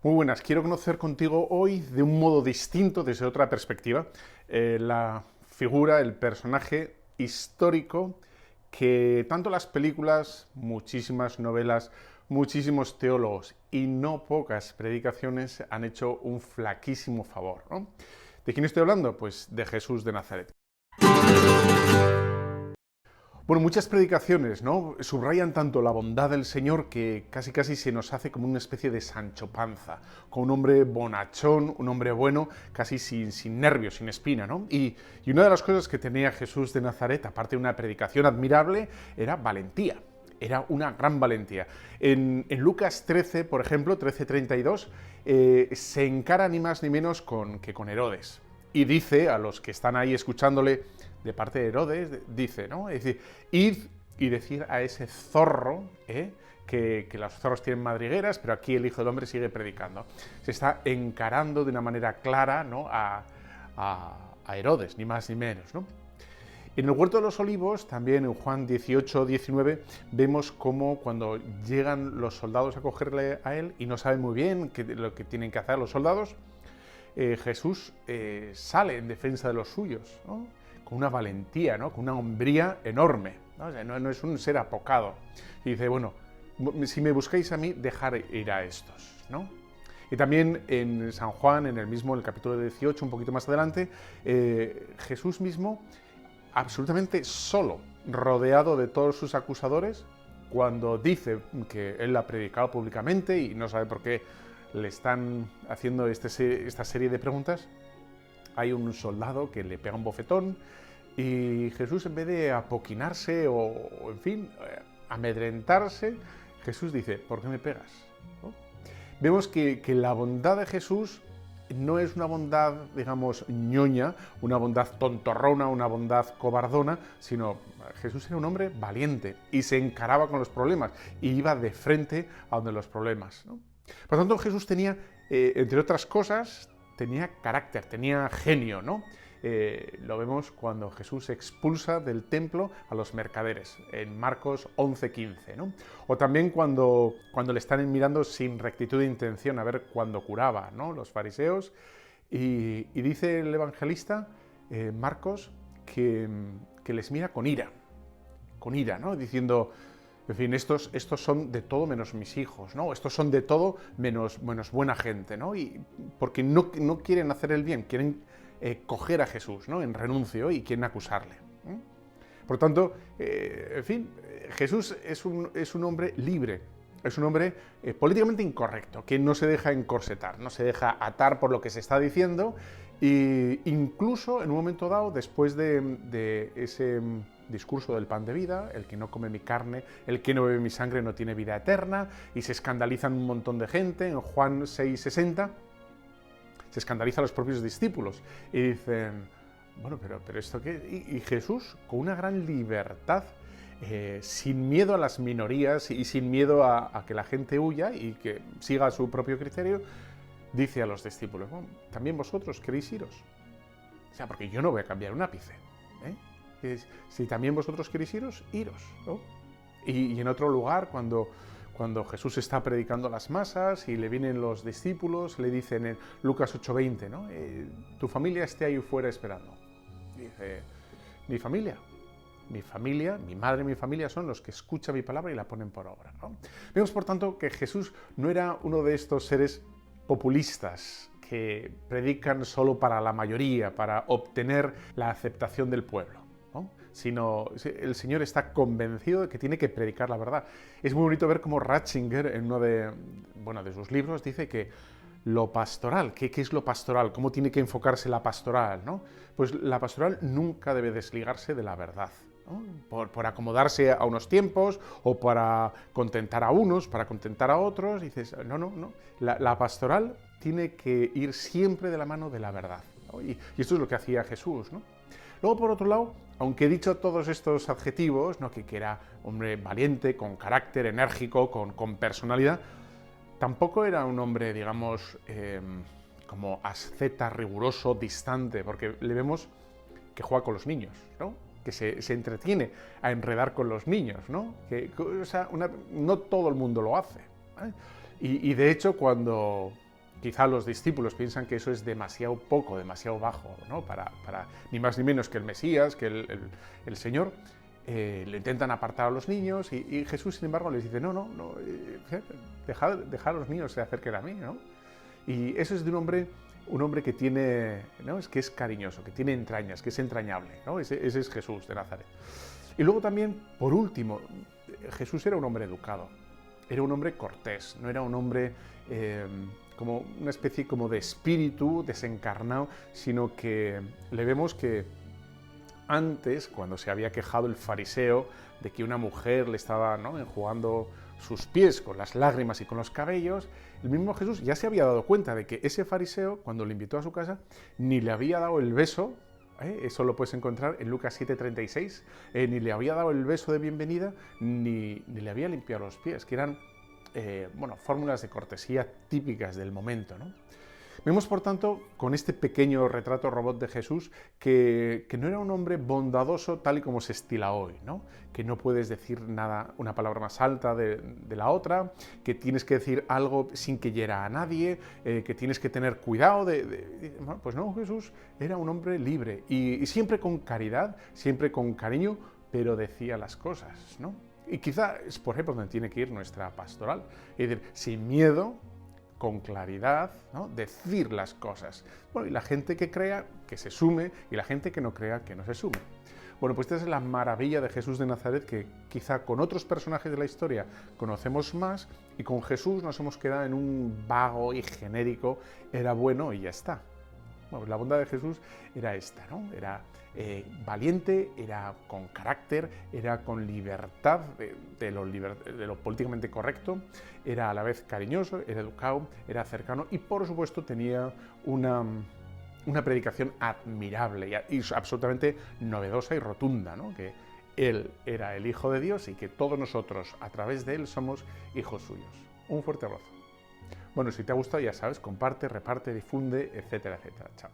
Muy buenas, quiero conocer contigo hoy de un modo distinto, desde otra perspectiva, la figura, el personaje histórico que tanto las películas, muchísimas novelas, muchísimos teólogos y no pocas predicaciones han hecho un flaquísimo favor, ¿no? ¿De quién estoy hablando? Pues de Jesús de Nazaret. Bueno, muchas predicaciones, ¿no? Subrayan tanto la bondad del Señor que casi se nos hace como una especie de Sancho Panza, con un hombre bonachón, un hombre bueno, casi sin nervios, sin espina, ¿no? Y una de las cosas que tenía Jesús de Nazaret, aparte de una predicación admirable, era valentía. Era una gran valentía. En Lucas 13, por ejemplo, 13:32, se encara ni más ni menos que con Herodes. Y dice a los que están ahí escuchándole de parte de Herodes, dice, ¿no? Es decir, id y decir a ese zorro, que los zorros tienen madrigueras, pero aquí el Hijo del Hombre sigue predicando. Se está encarando de una manera clara, ¿no? a Herodes, ni más ni menos, ¿no? En el Huerto de los Olivos, también en Juan 18-19, vemos cómo cuando llegan los soldados a cogerle a él y no saben muy bien lo que tienen que hacer los soldados, Jesús sale en defensa de los suyos, ¿no? Con una valentía, ¿no? Con una hombría enorme, ¿no? O sea, no es un ser apocado. Y dice, bueno, si me buscáis a mí, dejar ir a estos, ¿no? Y también en San Juan, en el capítulo 18, un poquito más adelante, Jesús mismo, absolutamente solo, rodeado de todos sus acusadores, cuando dice que él la ha predicado públicamente y no sabe por qué le están haciendo esta serie de preguntas, hay un soldado que le pega un bofetón y Jesús, en vez de apoquinarse o en fin, amedrentarse, Jesús dice, ¿por qué me pegas? ¿No? Vemos que la bondad de Jesús no es una bondad, digamos, ñoña, una bondad tontorrona, una bondad cobardona, sino Jesús era un hombre valiente y se encaraba con los problemas y iba de frente a donde los problemas, ¿no? Por lo tanto, Jesús tenía, entre otras cosas, tenía carácter, tenía genio, ¿no? Lo vemos cuando Jesús expulsa del templo a los mercaderes, en Marcos 11:15, ¿no? O también cuando le están mirando sin rectitud de intención a ver cuándo curaba, ¿no? Los fariseos. Y dice el evangelista, Marcos, que les mira con ira, ¿no? Diciendo, en fin, estos son de todo menos mis hijos, ¿no? Estos son de todo menos buena gente, ¿no? Y porque no quieren hacer el bien, quieren coger a Jesús, ¿no? En renuncio y quieren acusarle. Por tanto, en fin, Jesús es un hombre libre, es un hombre políticamente incorrecto, que no se deja encorsetar, no se deja atar por lo que se está diciendo, e incluso en un momento dado, después de ese discurso del pan de vida, el que no come mi carne, el que no bebe mi sangre no tiene vida eterna, y se escandalizan un montón de gente. En Juan 6:60 se escandalizan los propios discípulos y dicen, bueno, pero esto qué. Y Jesús, con una gran libertad, sin miedo a las minorías y sin miedo a que la gente huya y que siga su propio criterio, dice a los discípulos, bueno, también vosotros queréis iros. O sea, porque yo no voy a cambiar un ápice, ¿eh? Si también vosotros queréis iros, ¿no? Y en otro lugar, cuando Jesús está predicando a las masas y le vienen los discípulos, le dicen en Lucas 8:20, ¿no? Tu familia esté ahí fuera esperando. Y dice, mi familia, mi madre y mi familia son los que escuchan mi palabra y la ponen por obra, ¿no? Vemos, por tanto, que Jesús no era uno de estos seres populistas que predican solo para la mayoría, para obtener la aceptación del pueblo, ¿no? Sino el Señor está convencido de que tiene que predicar la verdad. Es muy bonito ver cómo Ratzinger, en uno de sus libros, dice que lo pastoral, ¿qué es lo pastoral? ¿Cómo tiene que enfocarse la pastoral, ¿no? Pues la pastoral nunca debe desligarse de la verdad, ¿no? Por acomodarse a unos tiempos o para contentar a unos, para contentar a otros. Y dices, no. La pastoral tiene que ir siempre de la mano de la verdad, ¿no? Y esto es lo que hacía Jesús, ¿no? Luego, por otro lado, aunque he dicho todos estos adjetivos, ¿no? que era hombre valiente, con carácter, enérgico, con personalidad, tampoco era un hombre, digamos, como asceta, riguroso, distante, porque le vemos que juega con los niños, ¿no? Que se entretiene a enredar con los niños, ¿no? No todo el mundo lo hace, ¿vale? Y de hecho, cuando quizá los discípulos piensan que eso es demasiado poco, demasiado bajo, ¿no? para ni más ni menos que el Mesías, que el Señor. Lo intentan apartar a los niños y Jesús, sin embargo, les dice, no, dejad a los niños se acerquen a mí, ¿no? Y eso es de un hombre que tiene, ¿no? Es que es cariñoso, que tiene entrañas, que es entrañable, ¿no? Ese es Jesús de Nazaret. Y luego también, por último, Jesús era un hombre educado, era un hombre cortés, no era un hombre como una especie como de espíritu desencarnado, sino que le vemos que antes, cuando se había quejado el fariseo de que una mujer le estaba, ¿no?, enjugando sus pies con las lágrimas y con los cabellos, el mismo Jesús ya se había dado cuenta de que ese fariseo, cuando le invitó a su casa, ni le había dado el beso, eso lo puedes encontrar en Lucas 7:36, ni le había dado el beso de bienvenida, ni le había limpiado los pies, que eran fórmulas de cortesía típicas del momento, ¿no? Vemos, por tanto, con este pequeño retrato robot de Jesús, que no era un hombre bondadoso tal y como se estila hoy, ¿no? Que no puedes decir nada, una palabra más alta de la otra, que tienes que decir algo sin que hiera a nadie, que tienes que tener cuidado bueno, pues no, Jesús era un hombre libre y siempre con caridad, siempre con cariño, pero decía las cosas, ¿no? Y quizá es por ejemplo donde tiene que ir nuestra pastoral, es decir, sin miedo, con claridad, ¿no?, decir las cosas. Bueno, y la gente que crea, que se sume, y la gente que no crea, que no se sume. Bueno, pues esta es la maravilla de Jesús de Nazaret, que quizá con otros personajes de la historia conocemos más, y con Jesús nos hemos quedado en un vago y genérico, era bueno y ya está. Bueno, la bondad de Jesús era esta, ¿no? Era valiente, era con carácter, era con libertad de lo políticamente correcto, era a la vez cariñoso, era educado, era cercano y, por supuesto, tenía una predicación admirable y absolutamente novedosa y rotunda, ¿no? Que Él era el Hijo de Dios y que todos nosotros, a través de Él, somos hijos suyos. Un fuerte abrazo. Bueno, si te ha gustado, ya sabes, comparte, reparte, difunde, etcétera, etcétera. Chao.